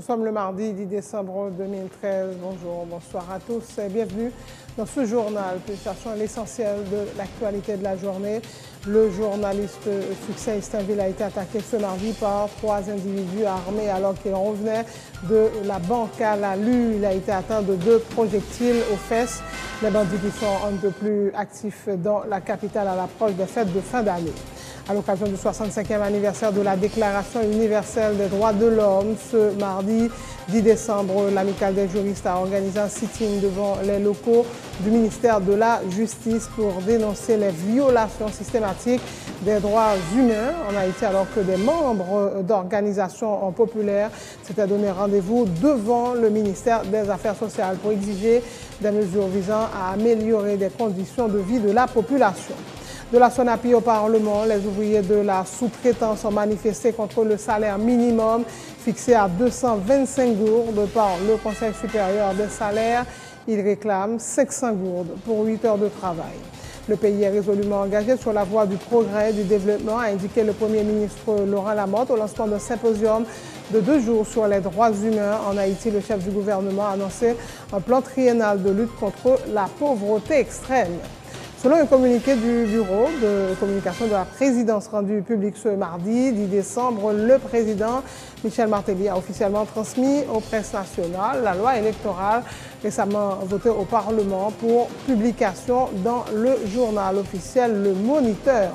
Nous sommes le mardi 10 décembre 2013. Bonjour, bonsoir à tous et bienvenue dans ce journal. Pulsation l'essentiel de l'actualité de la journée. Le journaliste Succès Estanville a été attaqué ce mardi par 3 individus armés alors qu'il revenait de la banque à la Lue. Il a été atteint de 2 projectiles aux fesses. Les bandits qui sont un peu plus actifs dans la capitale à l'approche des fêtes de fin d'année. À l'occasion du 65e anniversaire de la Déclaration universelle des droits de l'homme, ce mardi 10 décembre, l'Amicale des juristes a organisé un sitting devant les locaux du ministère de la Justice pour dénoncer les violations systématiques des droits humains en Haïti, alors que des membres d'organisations populaires s'étaient donné rendez-vous devant le ministère des Affaires sociales pour exiger des mesures visant à améliorer les conditions de vie de la population. De la SONAPI au Parlement, les ouvriers de la sous-traitance ont manifesté contre le salaire minimum fixé à 225 gourdes par le Conseil supérieur des salaires. Ils réclament 500 gourdes pour 8 heures de travail. Le pays est résolument engagé sur la voie du progrès et du développement, a indiqué le Premier ministre Laurent Lamotte au lancement d'un symposium de 2 jours sur les droits humains en Haïti. Le chef du gouvernement a annoncé un plan triennal de lutte contre la pauvreté extrême. Selon un communiqué du Bureau de communication de la présidence rendu public ce mardi 10 décembre, le président Michel Martelly a officiellement transmis aux presses nationales la loi électorale récemment votée au Parlement pour publication dans le journal officiel Le Moniteur.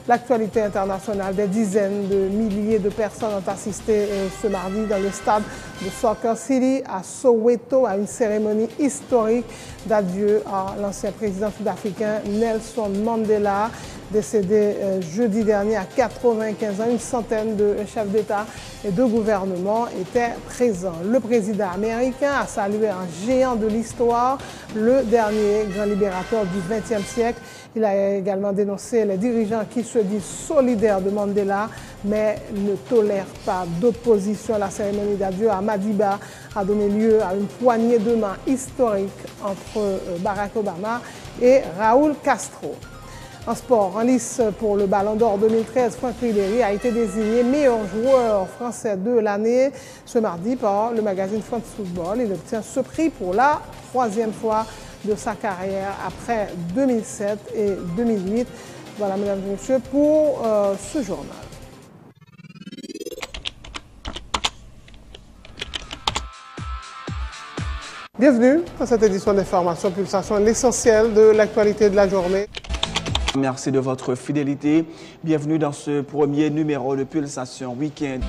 L'actualité internationale, des dizaines de milliers de personnes ont assisté ce mardi dans le stade de Soccer City à Soweto à une cérémonie historique d'adieu à l'ancien président sud-africain Nelson Mandela, décédé jeudi dernier à 95 ans. Une centaine de chefs d'État et de gouvernement étaient présents. Le président américain a salué un géant de l'histoire, le dernier grand libérateur du XXe siècle. Il a également dénoncé les dirigeants qui se disent solidaires de Mandela, mais ne tolèrent pas d'opposition. La cérémonie d'adieu à Madiba a donné lieu à une poignée de main historique entre Barack Obama et Raúl Castro. En sport, en lice pour le Ballon d'Or 2013, Franck Ribéry a été désigné meilleur joueur français de l'année ce mardi par le magazine France Football. Il obtient ce prix pour la 3e fois de sa carrière après 2007 et 2008. Voilà, mesdames et messieurs, pour ce journal. Bienvenue dans cette édition d'Information Pulsation, l'essentiel de l'actualité de la journée. Merci de votre fidélité. Bienvenue dans ce premier numéro de Pulsation Week-end.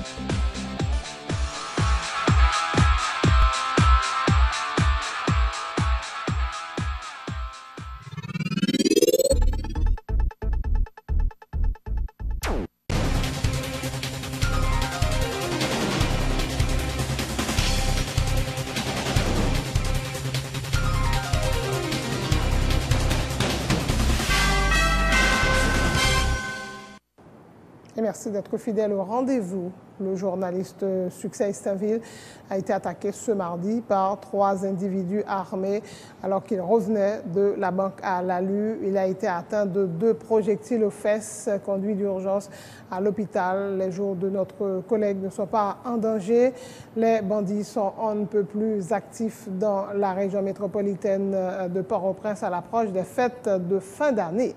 Et merci d'être fidèle au rendez-vous. Le journaliste Succès Estanville a été attaqué ce mardi par 3 individus armés alors qu'il revenait de la banque à la Lue. Il a été atteint de 2 projectiles aux fesses, conduit d'urgence à l'hôpital. Les jours de notre collègue ne sont pas en danger. Les bandits sont un peu plus actifs dans la région métropolitaine de Port-au-Prince à l'approche des fêtes de fin d'année.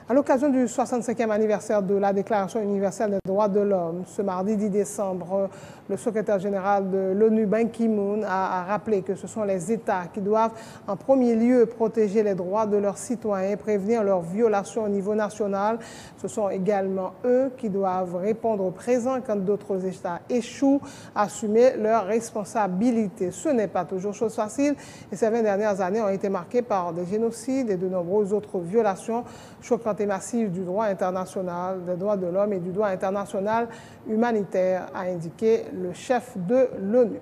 À l'occasion du 65e anniversaire de la Déclaration universelle des droits de l'homme, ce mardi 10 décembre, le secrétaire général de l'ONU, Ban Ki-moon, a rappelé que ce sont les États qui doivent en premier lieu protéger les droits de leurs citoyens et prévenir leurs violations au niveau national. Ce sont également eux qui doivent répondre présent quand d'autres États échouent à assumer leurs responsabilités. Ce n'est pas toujours chose facile et ces 20 dernières années ont été marquées par des génocides et de nombreuses autres violations choquantes et massives du droit international, des droits de l'homme et du droit international humanitaire, a indiqué le chef de l'ONU.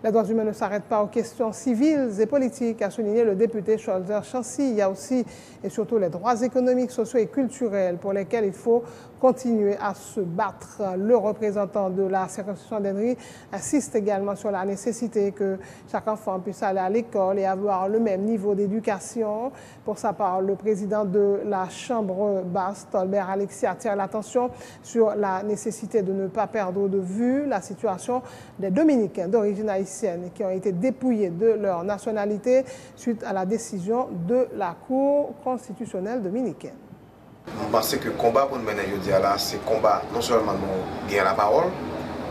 Les droits humains ne s'arrêtent pas aux questions civiles et politiques, a souligné le député Cholder Chancy. Il y a aussi et surtout les droits économiques, sociaux et culturels pour lesquels il faut continuer à se battre. Le représentant de la circonscription d'Henry insiste également sur la nécessité que chaque enfant puisse aller à l'école et avoir le même niveau d'éducation. Pour sa part, le président de la Chambre basse, Tolbert Alexis, attire l'attention sur la nécessité de ne pas perdre de vue la situation des Dominicains d'origine haïtienne qui ont été dépouillés de leur nationalité suite à la décision de la Cour constitutionnelle dominicaine. Je pense que le combat pour nous mener aujourd'hui, c'est combat non seulement nous gagner la parole,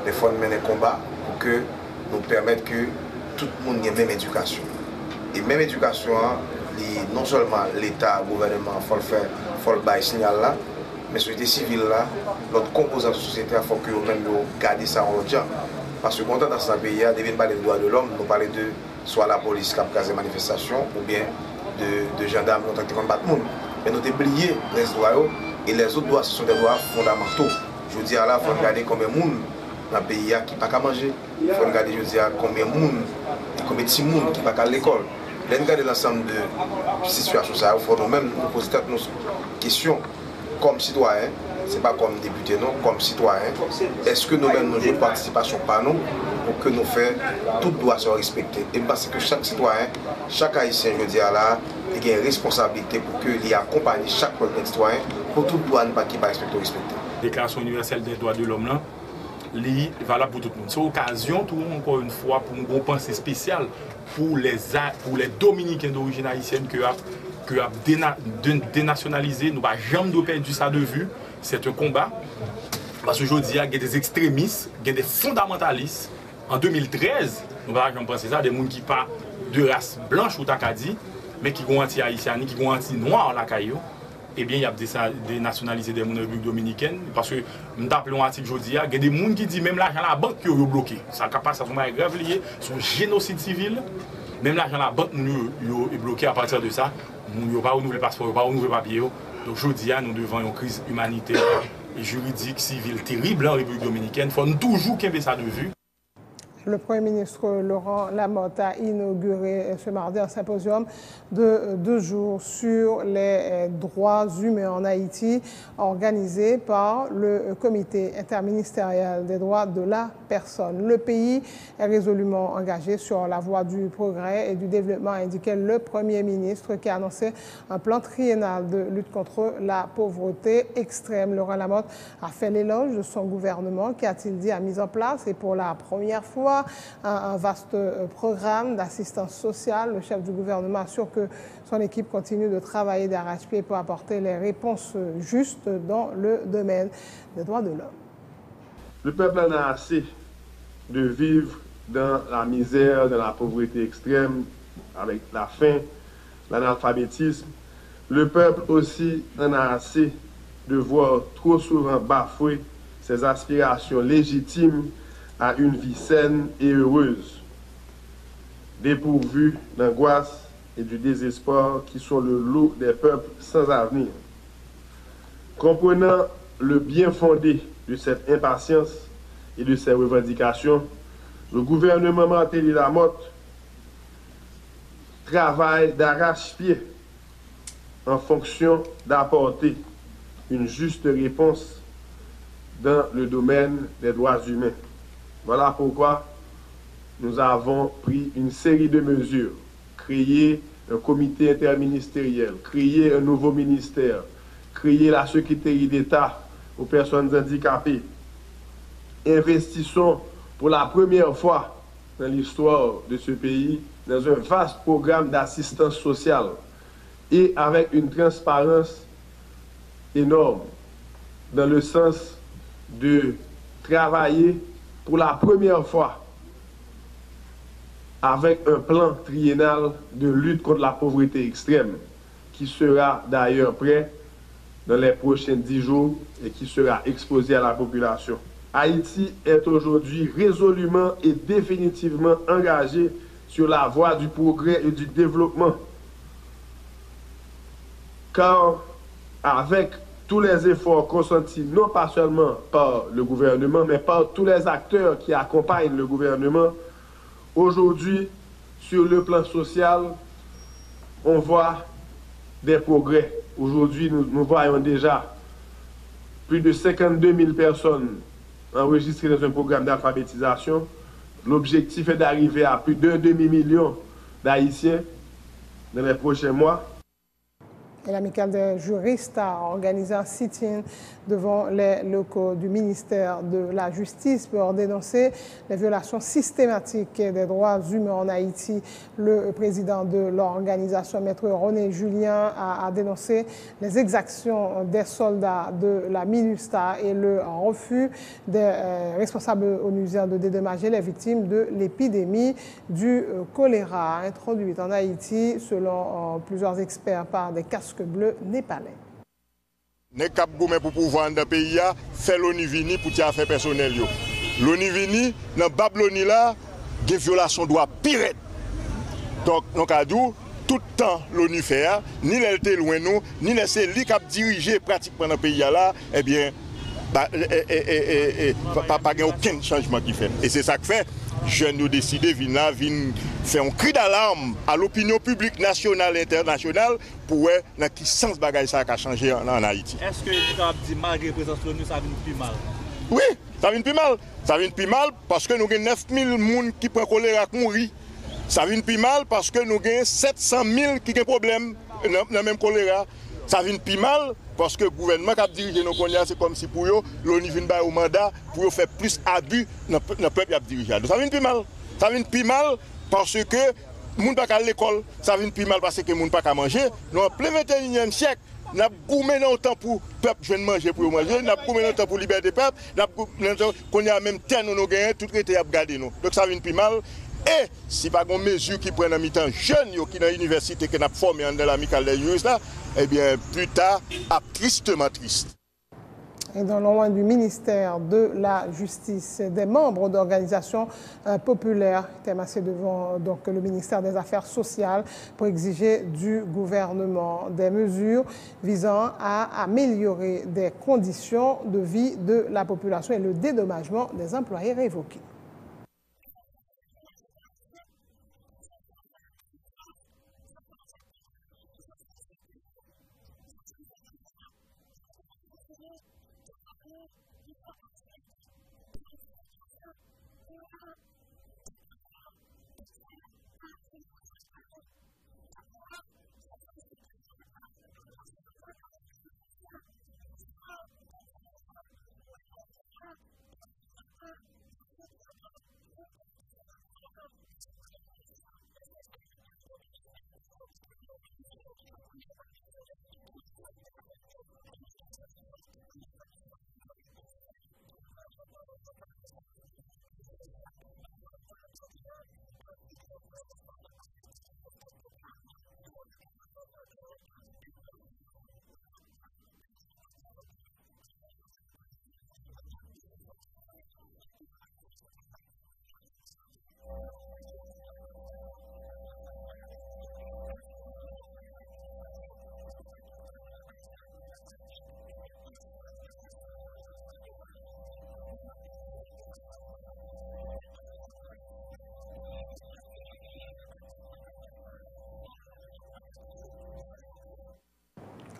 mais il faut mener un combat pour que nous permettre que tout le monde ait la même éducation. Et même éducation, non seulement l'État, le gouvernement, il faut le faire, il faut le bailler signal là, mais la société civile là, notre composante de la société, il faut que nous-mêmes gardions ça en l'autre. Parce que quand dans ce pays, il devient parler des droits de l'homme, nous parler de soit la police qui a casé manifestation, ou bien de gendarmes qui ont traité contre le monde. Mais nous devons oublier les droits et les autres droits, ce sont des droits fondamentaux. Je veux dire, là, il faut regarder combien de monde dans le pays qui n'a pas manger. Il faut regarder, combien de monde, combien de petits monde qui n'a pas à l'école. Là, regarder l'ensemble de situations, il faut nous-mêmes nous poser nos questions comme citoyens. Ce n'est pas comme députés, non, comme citoyens. Est-ce que nous-mêmes nous jouons de participation par nous pour que nous fassions tout doit se respecter? Et parce que chaque citoyen, chaque haïtien, je veux dire là, il y a une responsabilité pour qu'il accompagne chaque citoyen pour tout doit ne pas qu'il va respecter. La Déclaration universelle des droits de l'homme est valable pour tout le monde. C'est l'occasion, encore une fois, pour une pensée spéciale pour les Dominicains d'origine haïtienne que a dénationalisé. Nous n'avons jamais perdu ça de vue. C'est un combat. Parce qu'aujourd'hui, il y a des extrémistes, il y a des fondamentalistes. En 2013, nous n'avons jamais pensé ça, des gens qui ne sont pas de race blanche ou takadi, mais qui sont anti-haïtiens, qui sont anti-noirs en la caillou. Eh bien, il y a dénationalisé des gens de la République dominicaine. Parce que nous appelons un article aujourd'hui, il y a des gens qui disent même l'argent à la banque qui est bloqué. Ça capable, ça est grave lié, c'est un génocide civil. Même l'argent à la banque est bloqué à partir de ça. Nous n'avons pas renouvelé le passeport, nous n'avons pas renouvelé le papier. Donc aujourd'hui, nous devons une crise humanitaire et juridique, civile terrible en République dominicaine. Il faut toujours qu'il y ait ça de vue. Le Premier ministre Laurent Lamotte a inauguré ce mardi un symposium de 2 jours sur les droits humains en Haïti, organisé par le Comité interministériel des droits de la personne. Le pays est résolument engagé sur la voie du progrès et du développement, a indiqué le Premier ministre qui a annoncé un plan triennal de lutte contre la pauvreté extrême. Laurent Lamotte a fait l'éloge de son gouvernement qui, a-t-il dit, a mis en place et pour la première fois un vaste programme d'assistance sociale. Le chef du gouvernement assure que son équipe continue de travailler d'arrache-pied pour apporter les réponses justes dans le domaine des droits de l'homme. Le peuple en a assez de vivre dans la misère, dans la pauvreté extrême, avec la faim, l'analphabétisme. Le peuple aussi en a assez de voir trop souvent bafouer ses aspirations légitimes à une vie saine et heureuse, dépourvue d'angoisse et du désespoir qui sont le lot des peuples sans avenir. Comprenant le bien fondé de cette impatience et de ces revendications, le gouvernement Martelly Lamotte travaille d'arrache-pied en fonction d'apporter une juste réponse dans le domaine des droits humains. Voilà pourquoi nous avons pris une série de mesures, créer un comité interministériel, créer un nouveau ministère, créer la secrétaire d'État aux personnes handicapées. Investissons pour la première fois dans l'histoire de ce pays dans un vaste programme d'assistance sociale et avec une transparence énorme dans le sens de travailler pour la première fois avec un plan triennal de lutte contre la pauvreté extrême qui sera d'ailleurs prêt dans les prochains 10 jours et qui sera exposé à la population. Haïti est aujourd'hui résolument et définitivement engagé sur la voie du progrès et du développement. Car avec tous les efforts consentis, non pas seulement par le gouvernement, mais par tous les acteurs qui accompagnent le gouvernement, Aujourd'hui, sur le plan social, on voit des progrès. Aujourd'hui, nous voyons déjà plus de 52 000 personnes enregistrées dans un programme d'alphabétisation. L'objectif est d'arriver à plus d'un demi-million d'Haïtiens dans les prochains mois. Et l'amicale des juristes a organisé un sit-in devant les locaux du ministère de la Justice pour dénoncer les violations systématiques des droits humains en Haïti. Le président de l'organisation, Maître René Julien, a dénoncé les exactions des soldats de la MINUSTAH et le refus des responsables onusiens de dédommager les victimes de l'épidémie du choléra introduite en Haïti, selon plusieurs experts, par des casques bleus népalais. Ne cap goumé pour pouvoir dans le pays fait l'ONU vini pour tirer affaire personnelle yo. L'ONU vini dans Babylonie là, des violations droits pire. Donc non cadou tout le temps l'ONU fait ni l'était loin nous, ni laisser li cap diriger pratiquement dans le pays là, eh bien pas aucun changement qui fait. Et c'est ça que fait jeunes nous décidé venir là, faire un cri d'alarme à l'opinion publique nationale et internationale pour voir dans quel sens bagage ça a changé en Haïti. Est-ce que vous avez dit malgré la présence de l'ONU, ça vient plus mal? Oui, ça vient plus mal. Ça vient plus mal parce que nous avons 9 000 personnes qui prennent choléra mourir. Ça vient plus mal parce que nous avons 700 000 qui ont problème dans le même choléra. Ça vient plus mal parce que le gouvernement qui a dirigé nos cognacs, c'est comme si pour eux, l'ONU vient au mandat pour faire plus abus dans le peuple qui a dirigé. Donc ça vient plus mal. Ça vient plus mal parce que les gens ne sont pas à l'école. Ça vient plus mal parce que les gens ne sont pas à manger. Nous, en plein 21e siècle, nous avons goumé longtemps pour le peuple de manger pour manger. Nous avons goumé longtemps pour libérer le peuple. Nous avons goumé longtemps qu'on a même terre nous gagné, tout était à garder nous. Donc ça vient plus mal. Et si pas une mesure qui prennent en mi-temps jeunes qui dans l'université qui n'a formé dans l'amicale des juristes là, eh bien plus tard, tristement triste. Et dans le loin du ministère de la Justice, des membres d'organisations populaires étaient massés devant donc, le ministère des Affaires sociales pour exiger du gouvernement des mesures visant à améliorer des conditions de vie de la population et le dédommagement des employés révoqués.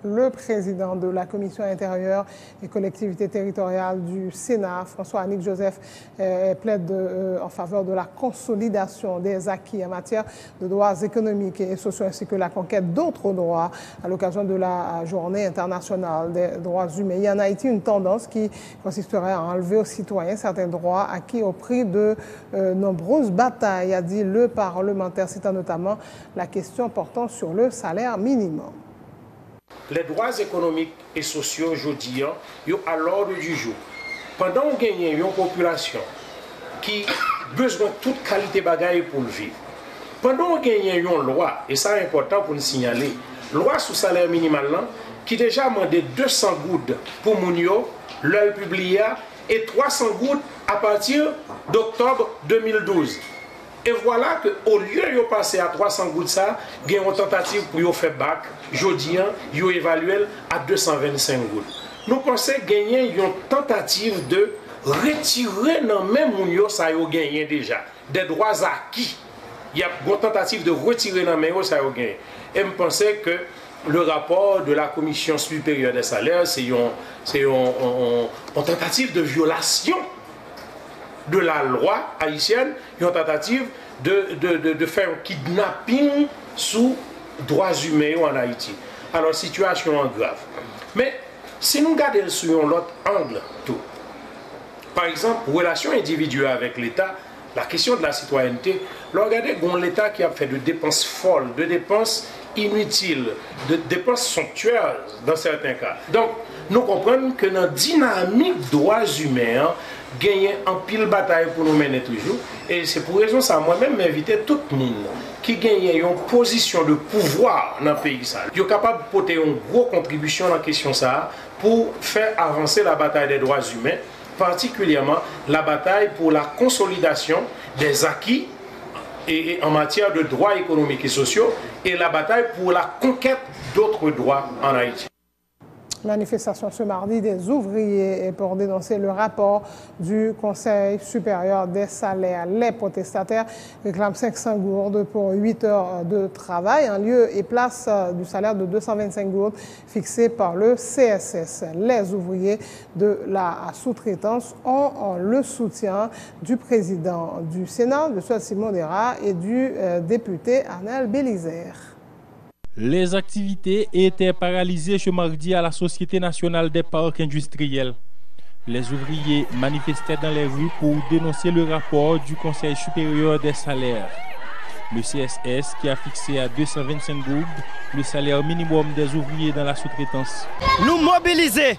Le président de la Commission intérieure et collectivité territoriale du Sénat, François-Annick Joseph, plaide en faveur de la consolidation des acquis en matière de droits économiques et sociaux ainsi que la conquête d'autres droits à l'occasion de la Journée internationale des droits humains. Il y a en Haïti une tendance qui consisterait à enlever aux citoyens certains droits acquis au prix de nombreuses batailles, a dit le parlementaire, citant notamment la question portant sur le salaire minimum. Les droits économiques et sociaux aujourd'hui sont à l'ordre du jour. Pendant qu'on gagne une population qui a besoin de toute qualité de bagaille pour vivre, pendant qu'on gagne une loi, et ça est important pour nous signaler, loi sous salaire minimal qui déjà demandé 200 gouttes pour Mounio, l'œil publié, et 300 gouttes à partir d'octobre 2012. Et voilà qu'au lieu de passer à 300 gouttes, ça, il y a une tentative pour faire bac. Aujourd'hui, ils ont évalué à 225 gouttes. Nous pensons gagner une tentative de retirer dans même moun ça yo gagné déjà des droits acquis. Il y a une tentative de retirer dans même ça yo gagné. Et je pensais que le rapport de la Commission supérieure des salaires, c'est une tentative de violation de la loi haïtienne, une tentative de faire un kidnapping sous droits humains en Haïti. Alors, situation grave. Mais si nous regardons sur l'autre angle, tout, par exemple, relation individuelle avec l'État, la question de la citoyenneté, regardez l'État qui a fait de dépenses folles, de dépenses inutiles, de dépenses somptueuses dans certains cas. Donc, nous comprenons que dans la dynamique droits humains, gagner en pile bataille pour nous mener toujours. Et c'est pour raison ça, moi-même, m'inviter tout le monde qui gagne une position de pouvoir dans le pays. Ils sont capables de porter une grosse contribution dans la question ça pour faire avancer la bataille des droits humains, particulièrement la bataille pour la consolidation des acquis et en matière de droits économiques et sociaux et la bataille pour la conquête d'autres droits en Haïti. Manifestation ce mardi des ouvriers pour dénoncer le rapport du Conseil supérieur des salaires. Les protestataires réclament 500 gourdes pour 8 heures de travail en lieu et place du salaire de 225 gourdes fixé par le CSS. Les ouvriers de la sous-traitance ont le soutien du président du Sénat, de Simon Dera, et du député Arnel Bélizer. Les activités étaient paralysées ce mardi à la Société nationale des parcs industriels. Les ouvriers manifestaient dans les rues pour dénoncer le rapport du Conseil supérieur des salaires. Le CSS qui a fixé à 225 gourdes le salaire minimum des ouvriers dans la sous-traitance. Nous mobiliser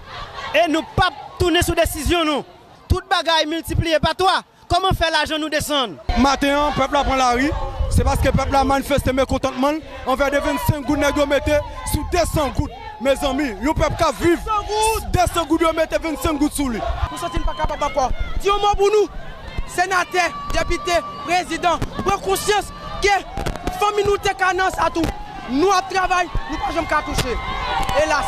et nous pas tourner sous décision nous. Toute bagaille multipliée par toi. Comment faire l'argent nous descendre? Matin, le peuple a pris la rue. C'est parce que le peuple a manifesté mécontentement envers des 25 gouttes négociées sous 200 gouttes. Mes amis, le peuple qui vit 200 gouttes, ils mettent 25 gouttes sous lui. Nous ne sommes pas capables d'encore. Dis-moi pour nous, sénateurs, députés, présidents, prends conscience que la famille nous est à tout. Nous à travail, nous ne pouvons pas toucher. Hélas,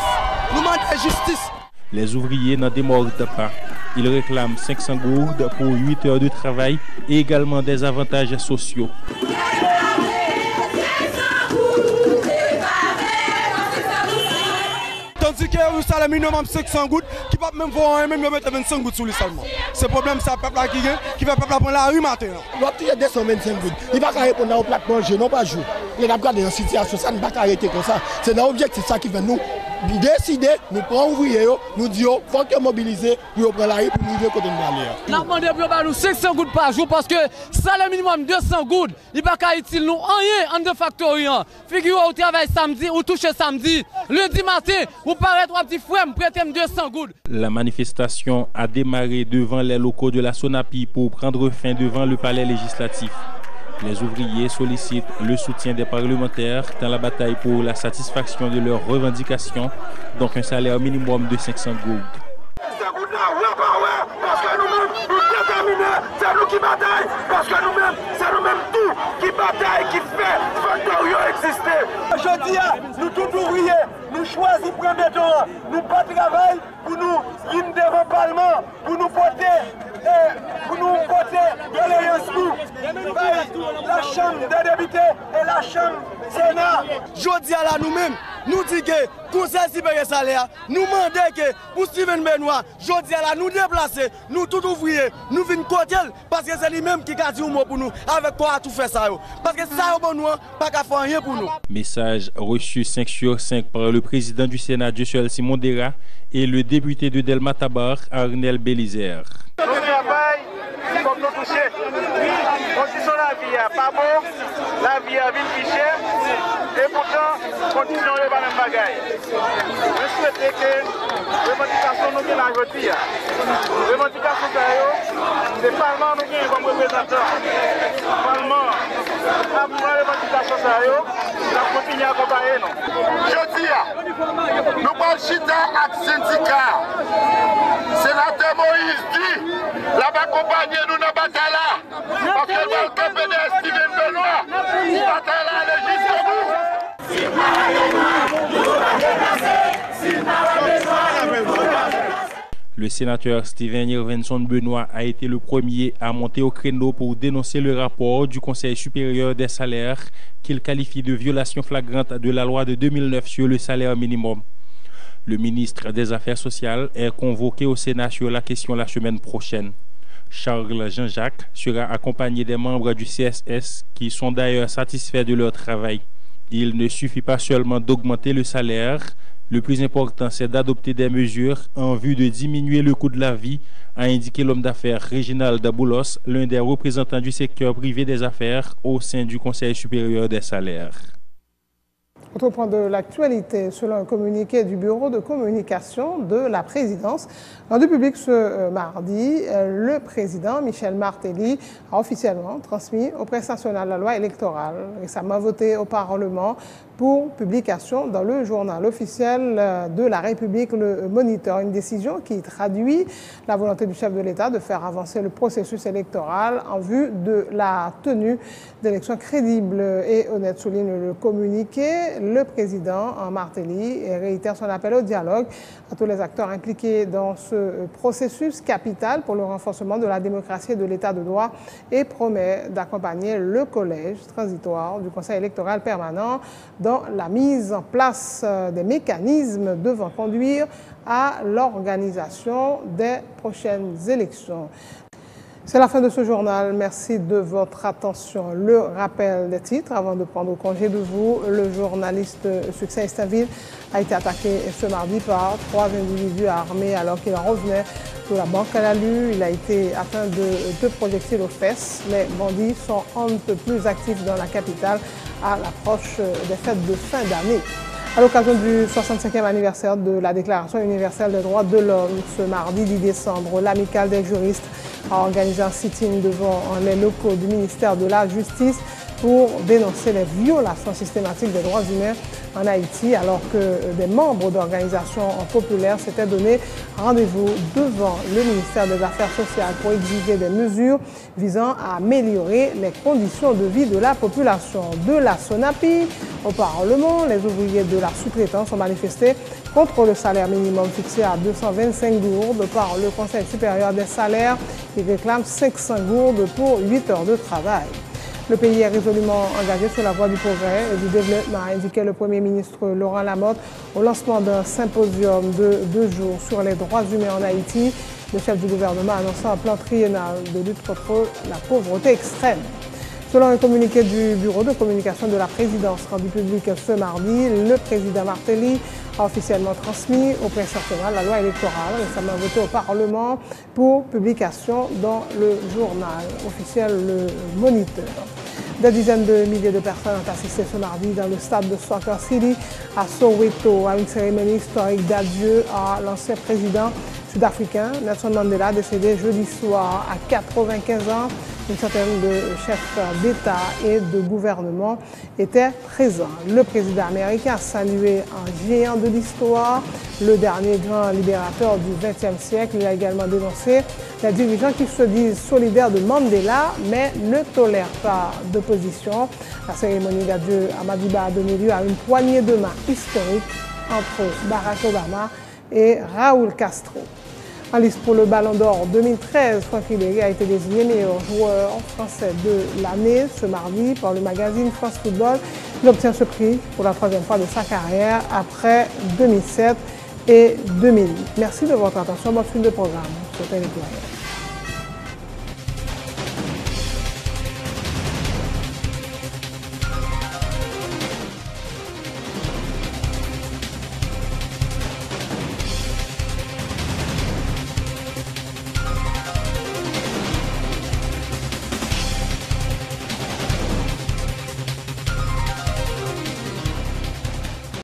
nous demandons justice. Les ouvriers n'en démordent pas. Ils réclament 500 gourdes pour 8 heures de travail et également des avantages sociaux. Tandis que le salaire minimum 500 gouttes, qui ne peut même voir même mettre 25 gouttes sur lui seulement. C'est le problème, c'est le peuple qui fait le peuple prendre la rue matin. L'autre, 225 gouttes. Il ne va pas répondre au plat de manger, non pas jouer. Il n'a pas de situation, ça ne va pas arrêter comme ça. C'est l'objectif ça qui fait nous décider, nous prenons ouvriers, nous disons qu'il faut que mobiliser pour prendre la rue pour nous dire côté de aller. Nous demandons pour nous 500 gouttes par jour parce que salaire minimum 200 gouttes, il n'y a pas utile nous rien en de factory. Figurez au travail samedi ou toucher samedi, lundi matin, vous paraît trois petits frères, prêtez 200 gouttes. La manifestation a démarré devant les locaux de la SONAPI pour prendre fin devant le palais législatif. Les ouvriers sollicitent le soutien des parlementaires dans la bataille pour la satisfaction de leurs revendications, donc un salaire minimum de 500 gourdes. Parce que nous-mêmes, nous déterminés, c'est nous qui bataillons, parce que nous-mêmes, c'est nous-mêmes tout qui bataillent, qui fait factorio exister. Aujourd'hui, nous tous ouvriers, nous choisissons prendre des temps, nous pas travail pour nous venir devant le Parlement, pour nous porter doléance la Chambre des députés et la Chambre Sénat. Aujourd'hui, là, nous-mêmes, nous disons que le Conseil supérieur des salaires, nous demandons que pour Steven Benoît, aujourd'hui, là, nous déplacer, nous tous ouvriers, nous venons côté parce que c'est lui-même qui a dit un mot pour nous, avec quoi tout fait ça. Parce que ça, pour nous, pas qu'à faire rien pour nous. Message reçu 5 sur 5 par le président du Sénat, Simon Dera, et le député de Delma Tabar, Arnel Bélizer. Nous travaillons comme nous toucher. Condition la vie n'est pas bon, la vie a vite fichée, et pourtant, condition n'est pas la même bagaille. Je souhaite que les revendications nous viennent aujourd'hui. Les revendications c'est le Parlement nous vient comme représentant. Le Parlement, après les revendications, nous continuons à accompagner. Je dis, nous parlons chita avec syndicat. Sénateur Moïse dit, la accompagner nous dans la bataille là. Parce que le PDS Steven Benoît, la bataille là, elle est jusqu'au bout. Le sénateur Steven Irvinson Benoît a été le premier à monter au créneau pour dénoncer le rapport du Conseil supérieur des salaires qu'il qualifie de violation flagrante de la loi de 2009 sur le salaire minimum. Le ministre des Affaires sociales est convoqué au Sénat sur la question la semaine prochaine. Charles Jean-Jacques sera accompagné des membres du CSS qui sont d'ailleurs satisfaits de leur travail. Il ne suffit pas seulement d'augmenter le salaire. Le plus important, c'est d'adopter des mesures en vue de diminuer le coût de la vie, a indiqué l'homme d'affaires Réginald Daboulos, l'un des représentants du secteur privé des affaires au sein du Conseil supérieur des salaires. Autre point de l'actualité, selon un communiqué du bureau de communication de la présidence, rendu public ce mardi, le président Michel Martelly a officiellement transmis au Presse nationale la loi électorale récemment votée au Parlement pour publication dans le journal officiel de la République, le Moniteur. Une décision qui traduit la volonté du chef de l'État de faire avancer le processus électoral en vue de la tenue d'élections crédibles et honnêtes, souligne le communiqué. Le président Martelly réitère son appel au dialogue à tous les acteurs impliqués dans ce processus capital pour le renforcement de la démocratie et de l'État de droit et promet d'accompagner le collège transitoire du Conseil électoral permanent dans la mise en place des mécanismes devant conduire à l'organisation des prochaines élections. C'est la fin de ce journal. Merci de votre attention. Le rappel des titres avant de prendre congé de vous. Le journaliste Succès Estainville a été attaqué ce mardi par 3 individus armés alors qu'il revenait de la banque à la Lue. Il a été atteint de 2 projectiles aux fesses. Les bandits sont un peu plus actifs dans la capitale à l'approche des fêtes de fin d'année. À l'occasion du 65e anniversaire de la Déclaration universelle des droits de l'homme, ce mardi 10 décembre, l'Amicale des juristes a organisé un sit-in devant les locaux du ministère de la Justice pour dénoncer les violations systématiques des droits humains en Haïti, alors que des membres d'organisations populaires s'étaient donné rendez-vous devant le ministère des Affaires sociales pour exiger des mesures visant à améliorer les conditions de vie de la population. De la SONAPI au Parlement, les ouvriers de la sous-traitance ont manifesté contre le salaire minimum fixé à 225 gourdes par le Conseil supérieur des salaires qui réclame 500 gourdes pour 8 heures de travail. Le pays est résolument engagé sur la voie du progrès et du développement, a indiqué le Premier ministre Laurent Lamotte au lancement d'un symposium de 2 jours sur les droits humains en Haïti. Le chef du gouvernement a annoncé un plan triennal de lutte contre la pauvreté extrême. Selon un communiqué du bureau de communication de la présidence rendu public ce mardi, le président Martelly a officiellement transmis au Presse nationale la loi électorale récemment votée au Parlement pour publication dans le journal officiel Le Moniteur. Des dizaines de milliers de personnes ont assisté ce mardi dans le stade de Soccer City à Soweto à une cérémonie historique d'adieu à l'ancien président sud-africain Nelson Mandela, décédé jeudi soir à 95 ans. Une centaine de chefs d'État et de gouvernement étaient présents. Le président américain a salué un géant de l'histoire, le dernier grand libérateur du XXe siècle. Il a également dénoncé les dirigeants qui se disent solidaires de Mandela, mais ne tolèrent pas d'opposition. La cérémonie d'adieu à Madiba a donné lieu à une poignée de main historique entre Barack Obama et Raúl Castro. En lice pour le Ballon d'Or 2013, Franck Ribéry a été désigné meilleur joueur français de l'année ce mardi par le magazine France Football. Il obtient ce prix pour la 3e fois de sa carrière après 2007 et 2008. Merci de votre attention. Bonne suite de programme sur Télétoile.